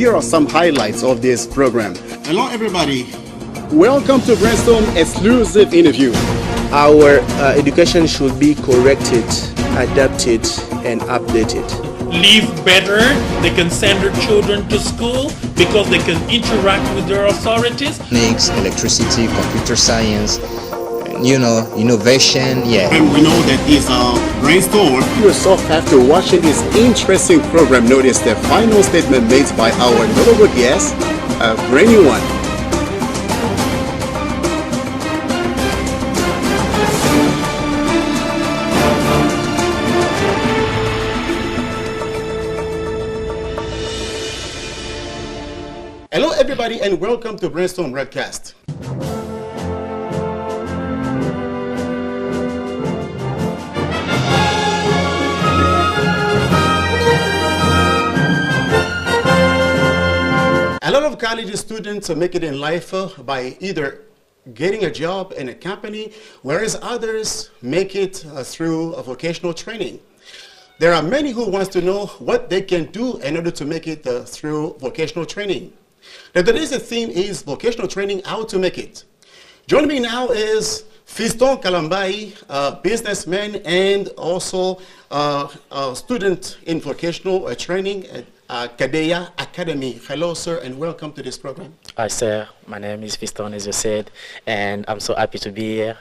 Here are some highlights of this program. Hello everybody. Welcome to Brainstorm exclusive interview. Our education should be corrected, adapted, and updated. Live better, they can send their children to school because they can interact with their authorities. Mechanics, electricity, computer science, innovation, And we know that is a brainstorm. Yourself after watching this interesting program, notice the final statement made by our notable guest, a brand new one. Hello everybody and welcome to Brainstorm Broadcast. A lot of college students make it in life by either getting a job in a company, whereas others make it through a vocational training. There are many who want to know what they can do in order to make it through vocational training. Now today's theme is vocational training, how to make it. Joining me now is Fiston Kalambai, a businessman and also a student in vocational training at Kadeya Academy. Hello, sir, and welcome to this program. Hi, sir. My name is Fiston, as you said, and I'm so happy to be here.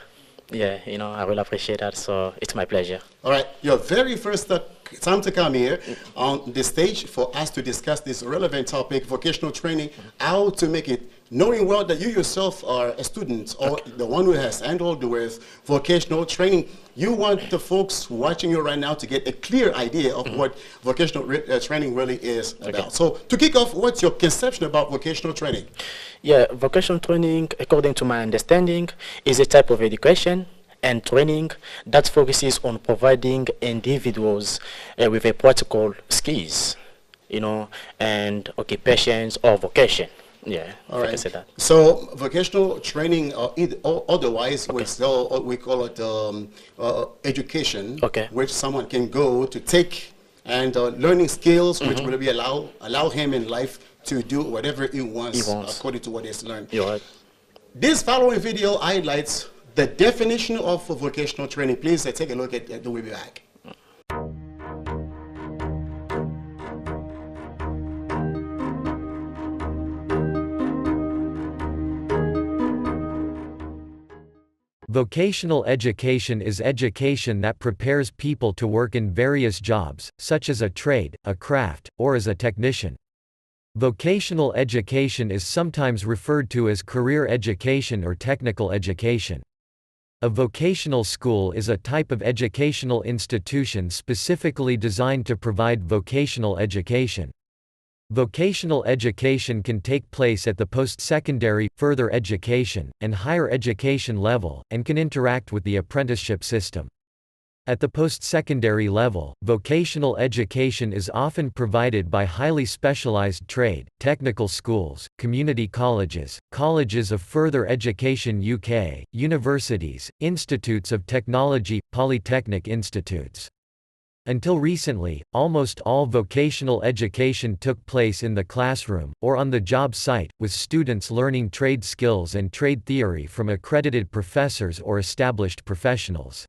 Yeah, I really appreciate that, so it's my pleasure. All right, your very first time to come here on the stage for us to discuss this relevant topic, vocational training, how to make it, knowing well that you yourself are a student or the one who has handled with vocational training. You want the folks watching you right now to get a clear idea of what vocational training really is about. So to kick off, what's your conception about vocational training? Yeah, vocational training, according to my understanding, is a type of education and training that focuses on providing individuals with a practical skills, and occupations or vocation. Yeah, all right. I can say that. So vocational training, or otherwise, we call it education, which someone can go to take and learning skills, which will be allow him in life to do whatever he wants. According to what he's learned. You're right. This following video highlights the definition of vocational training. Please take a look at it. We'll be back. Vocational education is education that prepares people to work in various jobs, such as a trade, a craft, or as a technician. Vocational education is sometimes referred to as career education or technical education. A vocational school is a type of educational institution specifically designed to provide vocational education. Vocational education can take place at the post-secondary, further education, and higher education level, and can interact with the apprenticeship system. At the post-secondary level, vocational education is often provided by highly specialized trade, technical schools, community colleges, colleges of further education UK, universities, institutes of technology, polytechnic institutes. Until recently, almost all vocational education took place in the classroom, or on the job site, with students learning trade skills and trade theory from accredited professors or established professionals.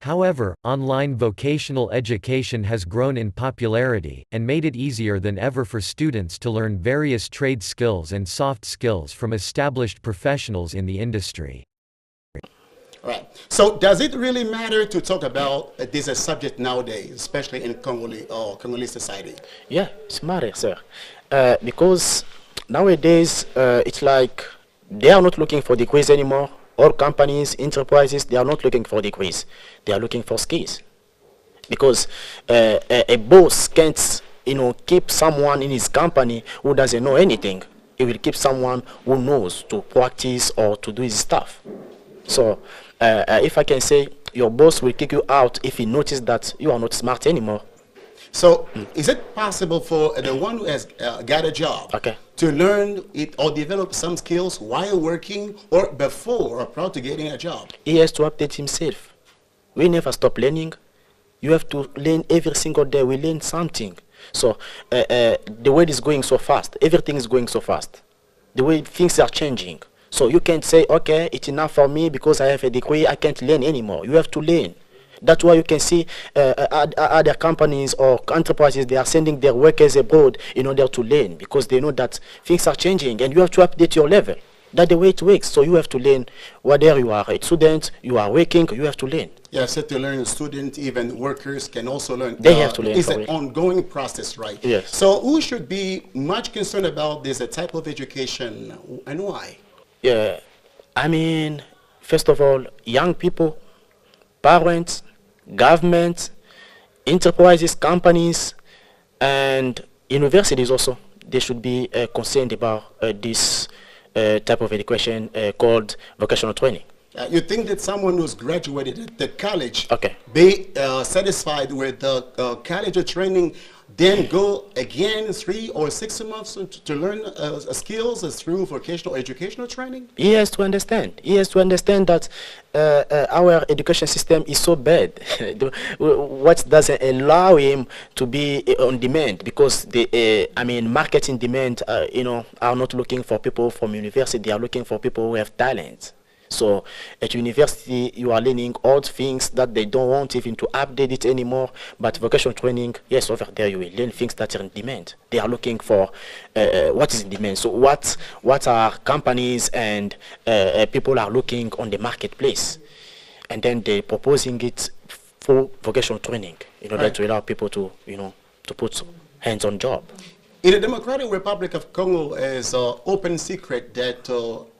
However, online vocational education has grown in popularity, and made it easier than ever for students to learn various trade skills and soft skills from established professionals in the industry. Right. So does it really matter to talk about this subject nowadays, especially in Congolese society? Yeah, it's matter, sir. Because nowadays, it's like they are not looking for degrees anymore. All companies, enterprises, they are not looking for degrees. They are looking for skills. Because a boss can't, keep someone in his company who doesn't know anything. He will keep someone who knows to practice or to do his stuff. So, if I can say, your boss will kick you out if he notices that you are not smart anymore. So, is it possible for the one who has got a job to learn it or develop some skills while working or before or prior to getting a job? He has to update himself. We never stop learning. You have to learn every single day. We learn something. So the world is going so fast. Everything is going so fast. The way things are changing. So you can't say, okay, it's enough for me because I have a degree, I can't learn anymore. You have to learn. That's why you can see other companies or enterprises, they are sending their workers abroad in order to learn, because they know that things are changing and you have to update your level. That's the way it works. So you have to learn. Whether you are a student, you are working, you have to learn. Yeah, so to learn, student, even workers can also learn. They have to learn. It's an ongoing process, right? Yes. So who should be much concerned about this type of education, and why? Yeah, I mean, first of all, young people, parents, government, enterprises, companies, and universities also, they should be concerned about this type of education called vocational training. You think that someone who's graduated at the college Okay. be satisfied with the college training, then go again 3 or 6 months to learn skills through vocational educational training? He has to understand. He has to understand that our education system is so bad. What doesn't allow him to be on demand, because the marketing demand, are not looking for people from university. They are looking for people who have talent. So at university, you are learning old things that they don't want even to update it anymore. But vocational training, yes, over there you will learn things that are in demand. They are looking for what is in demand. So what are companies and people are looking on the marketplace, and then they're proposing it for vocational training in order to allow people to to put hands on job. In the Democratic Republic of Congo, it's an open secret that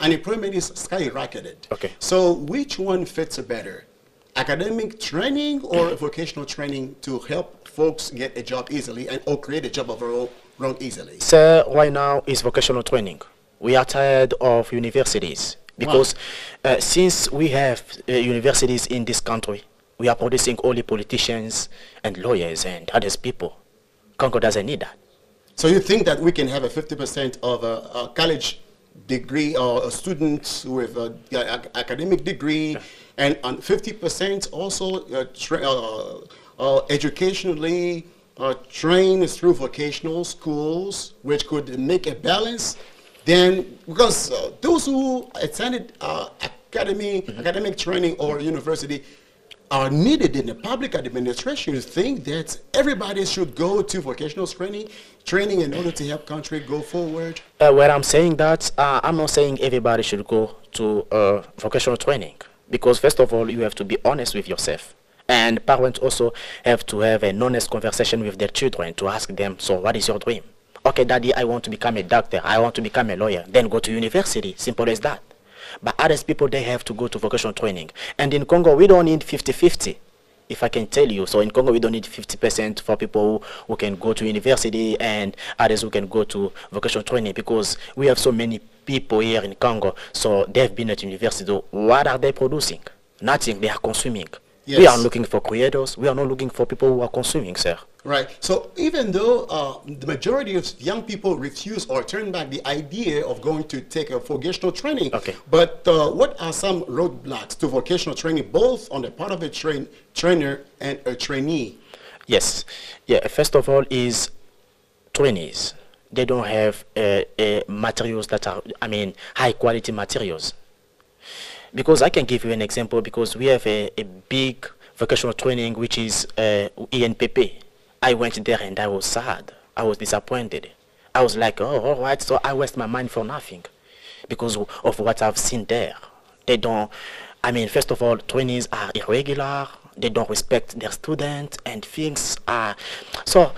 unemployment is skyrocketed. Okay. So which one fits better? Academic training or vocational training to help folks get a job easily or create a job of their own easily? So right now is vocational training. We are tired of universities because since we have universities in this country, we are producing only politicians and lawyers and others people. Congo doesn't need that. So you think that we can have a 50% of a college degree or students with an academic degree, and 50% also educationally trained through vocational schools, which could make a balance? Then, because those who attended academic training or university are needed in the public administration, you think that everybody should go to vocational training in order to help country go forward? Where I'm saying that, I'm not saying everybody should go to vocational training, because first of all, you have to be honest with yourself. And parents also have to have an honest conversation with their children to ask them, so what is your dream? Okay, daddy, I want to become a doctor. I want to become a lawyer. Then go to university. Simple as that. But other people, they have to go to vocational training. And in Congo, we don't need 50-50, if I can tell you. So in Congo, we don't need 50% for people who can go to university and others who can go to vocational training, because we have so many people here in Congo. So they've been at university. So what are they producing? Nothing. They are consuming. Yes. We are looking for creators. We are not looking for people who are consuming, sir. Right. So even though the majority of young people refuse or turn back the idea of going to take a vocational training, but what are some roadblocks to vocational training, both on the part of a trainer and a trainee? Yes. Yeah. First of all is trainees. They don't have materials that are, high quality materials. Because I can give you an example, because we have a big vocational training, which is ENPP. I went there and I was sad. I was disappointed. I was like, oh, all right, so I waste my mind for nothing because of what I've seen there. They don't, first of all, trainees are irregular. They don't respect their students, and things are... So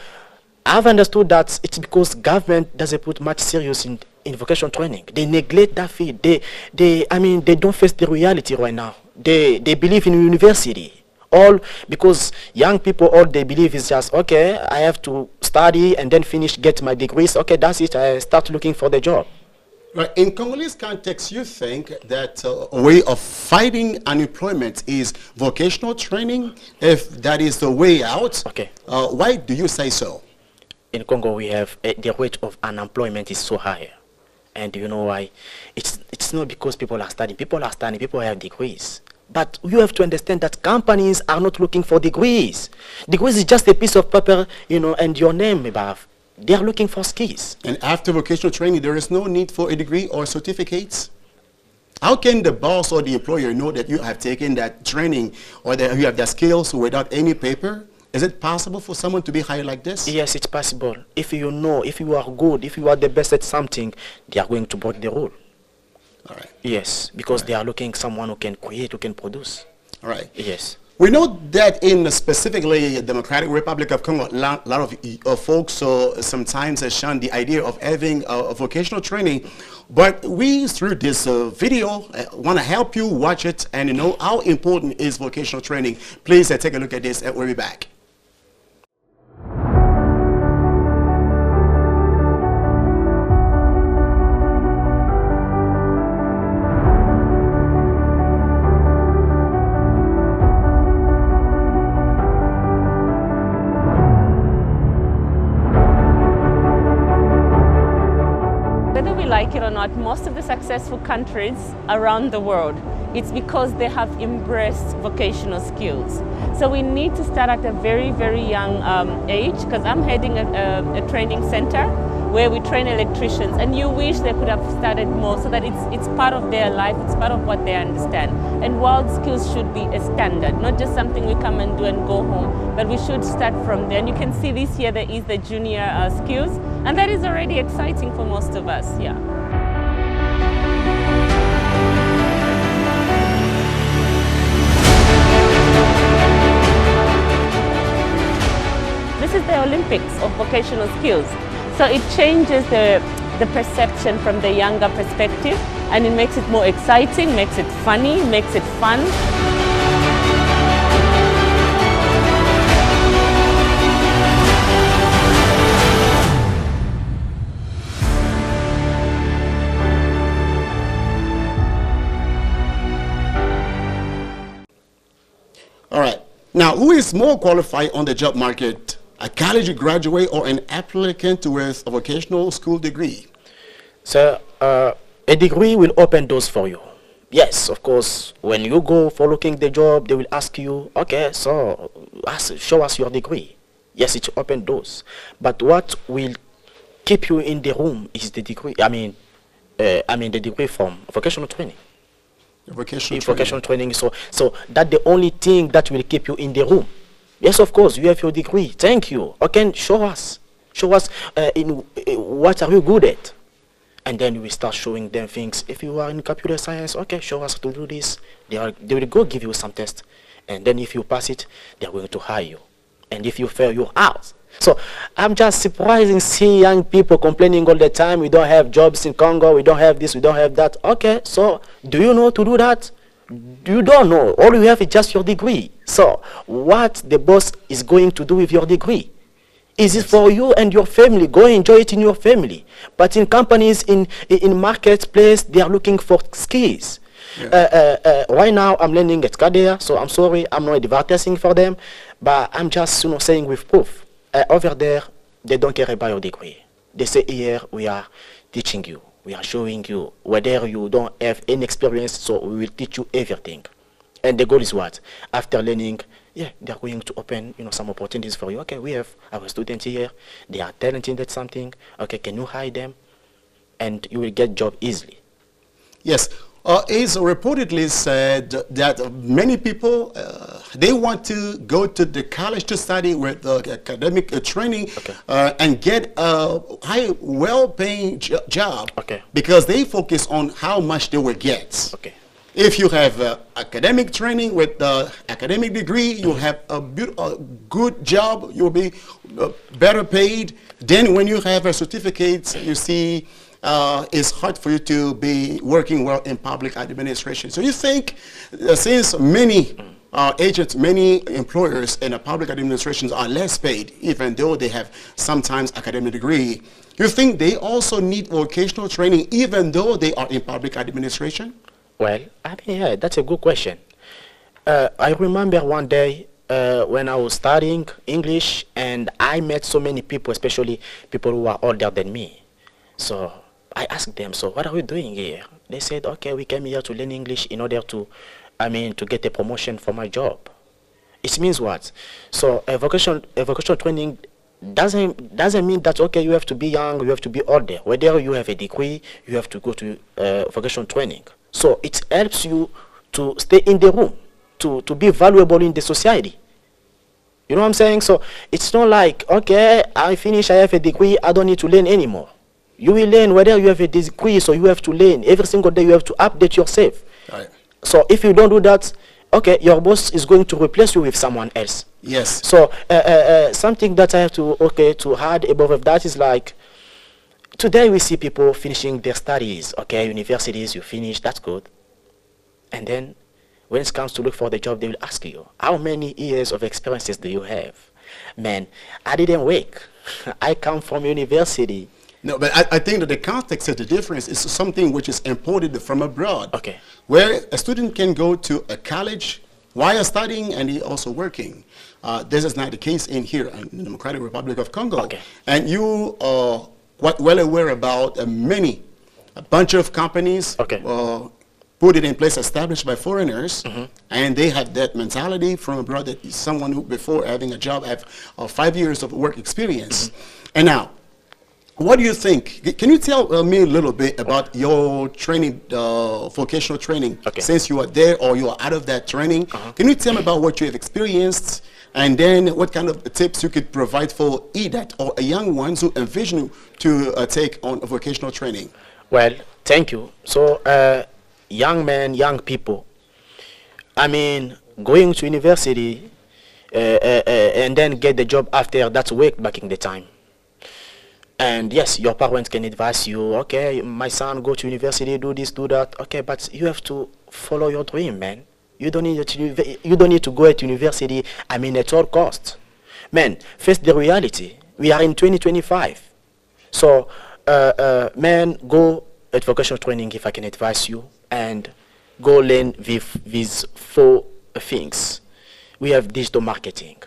I've understood that it's because government doesn't put much serious in vocational training. They neglect that field. They don't face the reality right now. They believe in university. All because young people, all they believe is just, okay, I have to study and then finish, get my degrees. Okay, that's it. I start looking for the job. Right. In Congolese context, you think that a way of fighting unemployment is vocational training? If that is the way out, okay. Why do you say so? In Congo, we have the rate of unemployment is so high. And you know why? It's not because people are studying. People are studying. People have degrees. But you have to understand that companies are not looking for degrees. Degrees is just a piece of paper, and your name above. They are looking for skills. And after vocational training, there is no need for a degree or certificates? How can the boss or the employer know that you have taken that training or that you have the skills without any paper? Is it possible for someone to be hired like this? Yes, it's possible. If you know, if you are good, if you are the best at something, they are going to break the rule. All right. Yes, because they are looking someone who can create, who can produce. All right. Yes. We know that in specifically the Democratic Republic of Congo, a lot of folks sometimes shun the idea of having a vocational training. But we, through this video, want to help you watch it and know how important is vocational training. Please take a look at this and we'll be back. Whether we like it or not, most of the successful countries around the world, it's because they have embraced vocational skills. So we need to start at a very, very young age, because I'm heading a training center where we train electricians, and you wish they could have started more so that it's part of their life, it's part of what they understand. And world skills should be a standard, not just something we come and do and go home, but we should start from there. And you can see this year there is the junior skills, and that is already exciting for most of us, yeah. This is the Olympics of vocational skills. So it changes the perception from the younger perspective, and it makes it more exciting, makes it funny, makes it fun. All right. Now, who is more qualified on the job market? A college graduate or an applicant with a vocational school degree? So, a degree will open doors for you. Yes, of course, when you go for looking the job, they will ask you, okay, so show us your degree. Yes, it will open doors. But what will keep you in the room is the degree, the degree from vocational training. Vocational training. So that's the only thing that will keep you in the room. Yes, of course, you have your degree. Thank you. Okay, show us. Show us what are you good at. And then we start showing them things. If you are in computer science, okay, show us to do this. They will go give you some test. And then if you pass it, they are going to hire you. And if you fail, you're out. So I'm just surprised in seeing young people complaining all the time, we don't have jobs in Congo, we don't have this, we don't have that. Okay, so do you know to do that? You don't know. All you have is just your degree. So what the boss is going to do with your degree? Is it for you and your family? Go enjoy it in your family. But in companies, in marketplace, they are looking for skills. Yeah. Right now, I'm learning at Kadea, so I'm sorry, I'm not advertising for them, but I'm just saying with proof. Over there, they don't care about your degree. They say, here, we are teaching you. We are showing you. Whether you don't have any experience, so we will teach you everything. And the goal is what? After learning, yeah, they're going to open, some opportunities for you. Okay, we have our students here. They are talented at something. Okay, can you hire them? And you will get job easily. Yes. It's reportedly said that many people, they want to go to the college to study with academic training, and get a high, well-paying job, because they focus on how much they will get. Okay. If you have academic training with the academic degree, you'll have a good job, you'll be better paid. Then when you have a certificate, you see, it's hard for you to be working well in public administration. So you think, since many agents, many employers in the public administrations are less paid, even though they have sometimes academic degree, you think they also need vocational training even though they are in public administration? Well, yeah, that's a good question. I remember one day when I was studying English, and I met so many people, especially people who are older than me. So I asked them, so what are we doing here? They said, okay, we came here to learn English in order to to get a promotion for my job. It means what? So a vocational training doesn't mean that, okay, you have to be young, you have to be older. Whether you have a degree, you have to go to vocational training. So it helps you to stay in the room, to be valuable in the society. You know what I'm saying? So it's not like, okay, I finish, I have a degree, I don't need to learn anymore. You will learn whether you have a degree, so you have to learn. Every single day you have to update yourself. Right. So if you don't do that, okay, your boss is going to replace you with someone else. Yes. So something that I have to add above that is like, today we see people finishing their studies. Okay, universities, you finish, that's good. And then when it comes to look for the job, they will ask you, how many years of experiences do you have? Man, I didn't work. I come from university. No, but I think that the context of the difference is something which is imported from abroad. Okay. Where a student can go to a college while studying and he also working. This is not the case in here in the Democratic Republic of Congo. Okay. And you are quite well aware about a bunch of companies Okay. Put it in place, established by foreigners, and they have that mentality from abroad that someone who, before having a job, have 5 years of work experience. And now, what do you think? Can you tell me a little bit about your training, vocational training, Okay. since you are there or you are out of that training? Can you tell me about what you have experienced, and then what kind of tips you could provide for EDAT or a young ones who envision to take on a vocational training? Well, thank you. So, young men, young people, going to university and then get the job after, that's work back in the time. And yes, your parents can advise you, okay, my son, go to university, do this, do that. Okay, but you have to follow your dream, man. You don't need to go at university, at all costs. Man, face the reality. We are in 2025. So, man, go at vocational training, if I can advise you, and go learn with these 4 things. We have digital marketing.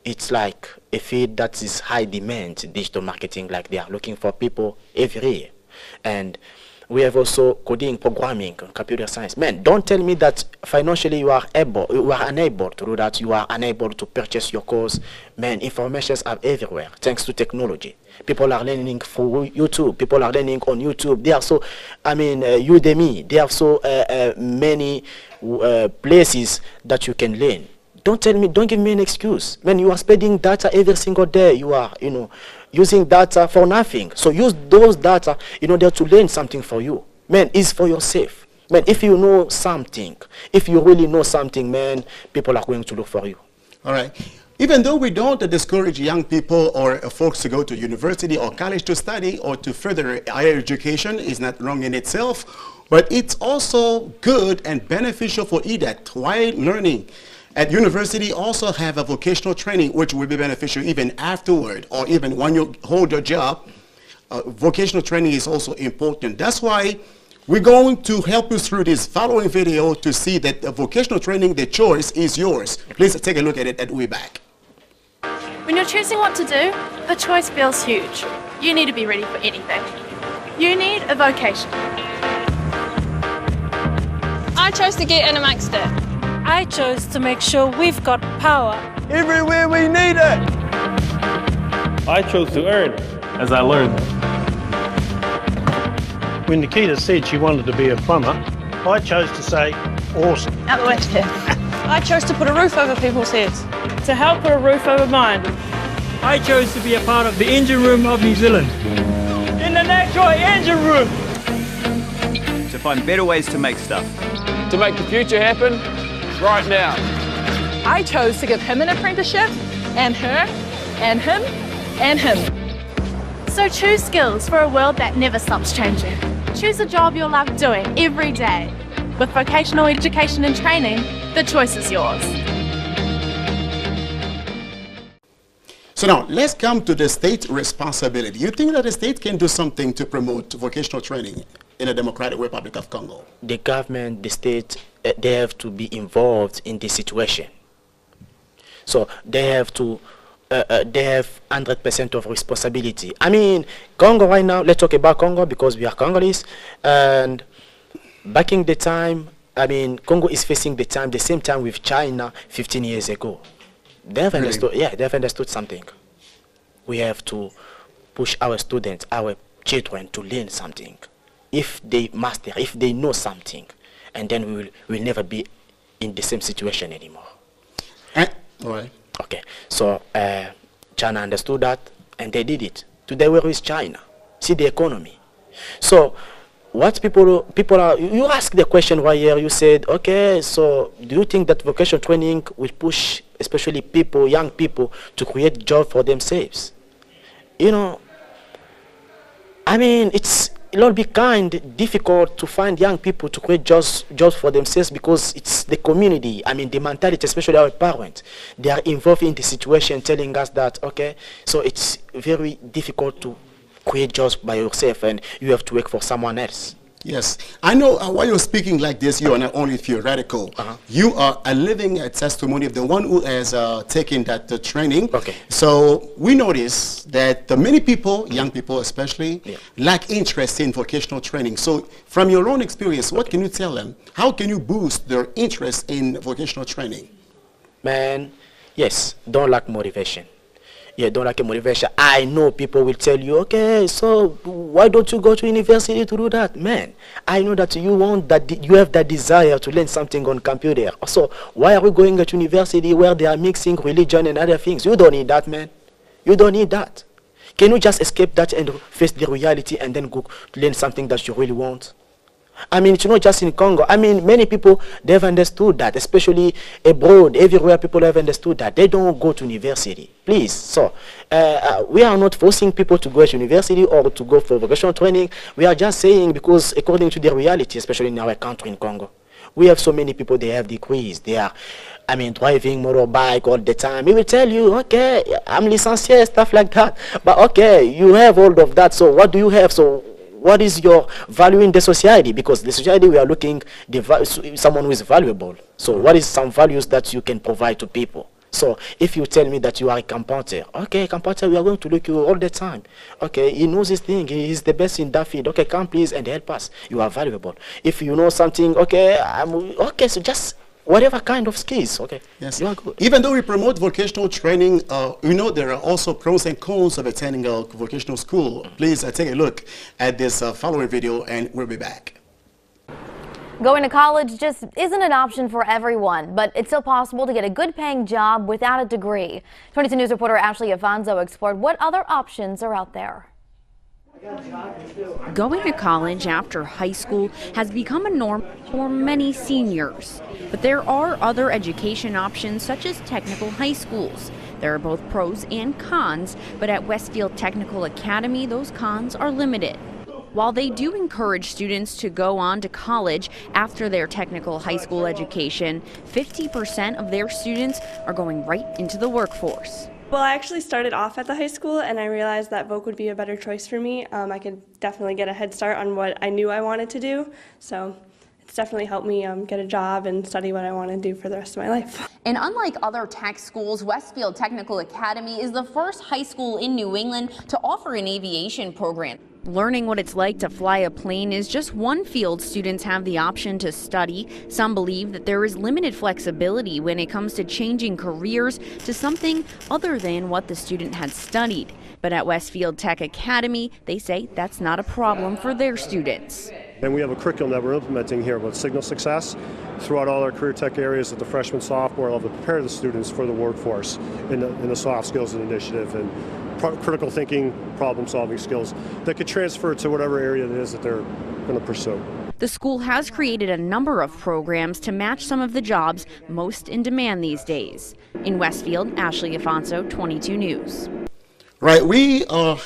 It's like a field that is high demand, digital marketing, like they are looking for people every year. And we have also coding, programming, computer science. Man, don't tell me that financially you are unable to do that, you are unable to purchase your course. Man, informations are everywhere, thanks to technology. People are learning through YouTube. People are learning on YouTube. There are so, Udemy. There are so many places that you can learn. Don't give me an excuse. Man, you are spending data every single day. You are, using data for nothing. So use those data in order to learn something for you. Man, it's for yourself. Man, if you know something, if you really know something, man, people are going to look for you. All right. Even though we don't discourage young people or folks to go to university or college to study or to further higher education, is not wrong in itself, but it's also good and beneficial for EDAT while learning. At university, also have a vocational training, which will be beneficial even afterward, or even when you hold your job. Vocational training is also important. That's why we're going to help you through this following video to see that the vocational training, the choice is yours. Please take a look at it and we'll be back. When you're choosing what to do, the choice feels huge. You need to be ready for anything. You need a vocation. I chose to get in amongst it. I chose to make sure we've got power everywhere we need it. I chose to earn as I learned. When Nikita said she wanted to be a plumber, I chose to say, awesome. Out the way, I chose to put a roof over people's heads. to help put a roof over mine. I chose to be a part of the engine room of New Zealand. In the natural engine room. To find better ways to make stuff. To make the future happen right now. I chose to give him an apprenticeship, and her, and him, and him. So choose skills for a world that never stops changing. Choose a job you'll love doing every day. With vocational education and training, the choice is yours. So now, let's come to the state responsibility. You think that the state can do something to promote vocational training in the Democratic Republic of Congo? The government, the state, they have to be involved in this situation. So they have to, they have 100% of responsibility. I mean, Congo right now, let's talk about Congo because we are Congolese. And back in the time, I mean, Congo is facing the same time with China 15 years ago. They've understood, they've understood something. We have to push our students, our children to learn something. If they master, if they know something, and then we will never be in the same situation anymore. Right. Okay, so China understood that, and they did it. Today, where is China? See the economy. So, what people are, you ask the question right here, you said, okay, so do you think that vocational training will push, especially people, young people, to create jobs for themselves? You know, I mean, it'll be difficult to find young people to create jobs for themselves because it's the community, I mean, the mentality, especially our parents. They are involved in the situation telling us that, okay, so it's very difficult to create jobs by yourself and you have to work for someone else. Yes, I know while you're speaking like this, you are not only theoretical. You are a living testimony of the one who has taken that training. Okay. So we notice that many people, young people especially, lack interest in vocational training. So from your own experience, what can you tell them? How can you boost their interest in vocational training? Man, yes, don't lack motivation. Yeah, don't lack motivation. I know people will tell you, okay, so why don't you go to university to do that? Man, I know that you want that, you have that desire to learn something on computer. So why are we going to university where they are mixing religion and other things? You don't need that, man. You don't need that. Can you just escape that and face the reality and then go learn something that you really want? I mean, it's not just in Congo. I mean, many people, they've understood that, especially abroad, everywhere people have understood that. They don't go to university. Please, so we are not forcing people to go to university or to go for vocational training. We are just saying because according to the reality, especially in our country, in Congo, we have so many people, they have degrees. They are, I mean, driving motorbike all the time. He will tell you, okay, I'm licencié, stuff like that. But okay, you have all of that, so what do you have? So what is your value in the society? Because the society, we are looking someone who is valuable. So what is some values that you can provide to people? So if you tell me that you are a composer, okay, composer, we are going to look you all the time. Okay, he knows his thing, he is the best in that field. Okay, come please and help us. You are valuable. If you know something, okay, okay, so just whatever kind of skills, okay. Yes. You are good. Even though we promote vocational training, you know there are also pros and cons of attending a vocational school. Please take a look at this following video and we'll be back. Going to college just isn't an option for everyone, but it's still possible to get a good paying job without a degree. 22 News reporter Ashley Afonso explored what other options are out there. Going to college after high school has become a norm for many seniors. But there are other education options such as technical high schools. There are both pros and cons, but at Westfield Technical Academy, those cons are limited. While they do encourage students to go on to college after their technical high school education, 50% of their students are going right into the workforce. Well, I actually started off at the high school and I realized that Voc would be a better choice for me. I could definitely get a head start on what I knew I wanted to do. So it's definitely helped me get a job and study what I want to do for the rest of my life. And unlike other tech schools, Westfield Technical Academy is the first high school in New England to offer an aviation program. Learning what it's like to fly a plane is just one field students have the option to study. Some believe that there is limited flexibility when it comes to changing careers to something other than what the student had studied. But at Westfield Tech Academy, they say that's not a problem for their students. And we have a curriculum that we're implementing here with Signal Success throughout all our career tech areas at the freshman, sophomore level to prepare the students for the workforce in the soft skills and initiative and critical thinking, problem-solving skills that could transfer to whatever area it is that they're going to pursue. The school has created a number of programs to match some of the jobs most in demand these days. In Westfield, Ashley Afonso, 22 News. Right, we are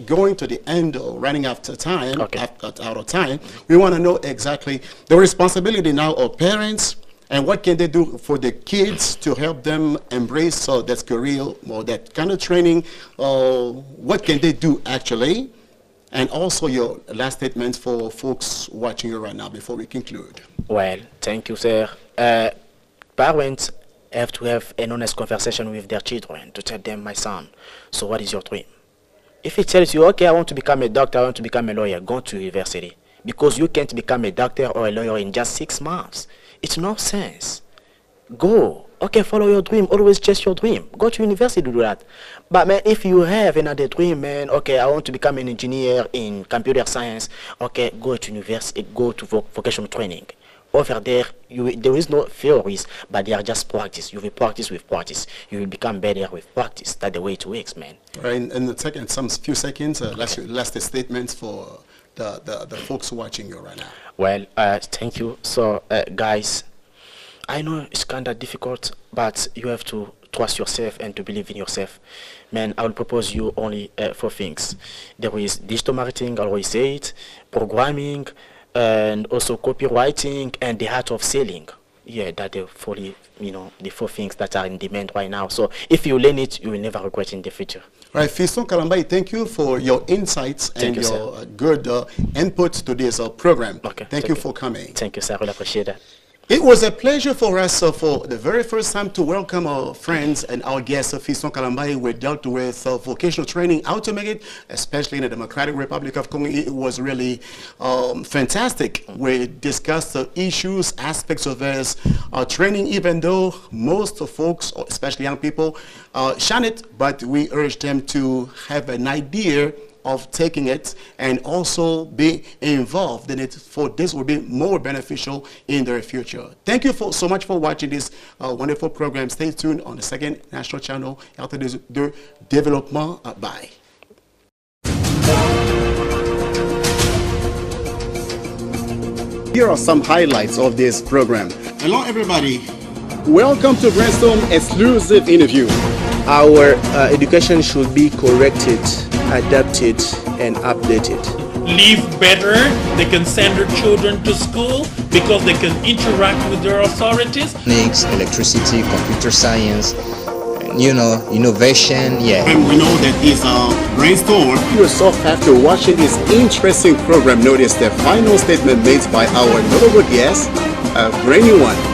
going to the end, running out of time. Out of time. We want to know exactly the responsibility now of parents and what can they do for the kids to help them embrace that career or that kind of training. What can they do actually? And also your last statement for folks watching you right now before we conclude. Well, thank you, sir. Parents have to have an honest conversation with their children to tell them, my son, so what is your dream? If he tells you, okay, I want to become a doctor, I want to become a lawyer, go to university. because you can't become a doctor or a lawyer in just 6 months. It's nonsense. Go. Okay, follow your dream. Always chase your dream. Go to university to do that. But man, if you have another dream, man, okay, I want to become an engineer in computer science. Okay, go to university, go to vocational training. Over there, there is no theories, but they are just practice. You will practice with practice. You will become better with practice. That's the way it works, man. Right, in the second, some few seconds, last statements for the folks watching you right now. Well, thank you. So, guys, I know it's kind of difficult, but you have to trust yourself and to believe in yourself. Man, I will propose you only 4 things. There is digital marketing, I always say it, programming, and also copywriting and the art of selling. Yeah, that the 4 things that are in demand right now. So if you learn it, you will never regret in the future. Right, Fiston Kalambai, thank you for your insights and your good input to this program. Okay, thank you for coming. Thank you, sir. I really appreciate that. It was a pleasure for us for the very first time to welcome our friends and our guest, Fiston Kalambai. We dealt with vocational training, how to make it, especially in the Democratic Republic of Congo. It was really fantastic. We discussed the issues, aspects of this training, even though most folks, especially young people, shun it, but we urged them to have an idea of taking it and also be involved in it, for this will be more beneficial in their future. Thank you so much for watching this wonderful program. Stay tuned on the second national channel, Alta de Développement. Bye. Here are some highlights of this program. Hello, everybody. Welcome to Brainstorm exclusive interview. Our education should be corrected, adapted, and updated. Live better, they can send their children to school because they can interact with their authorities. Mechanics, electricity, computer science, innovation, yeah. And we know that it's a brainstorm. Yourself, after watching this interesting program, notice the final statement made by our notable guest, a brand new one.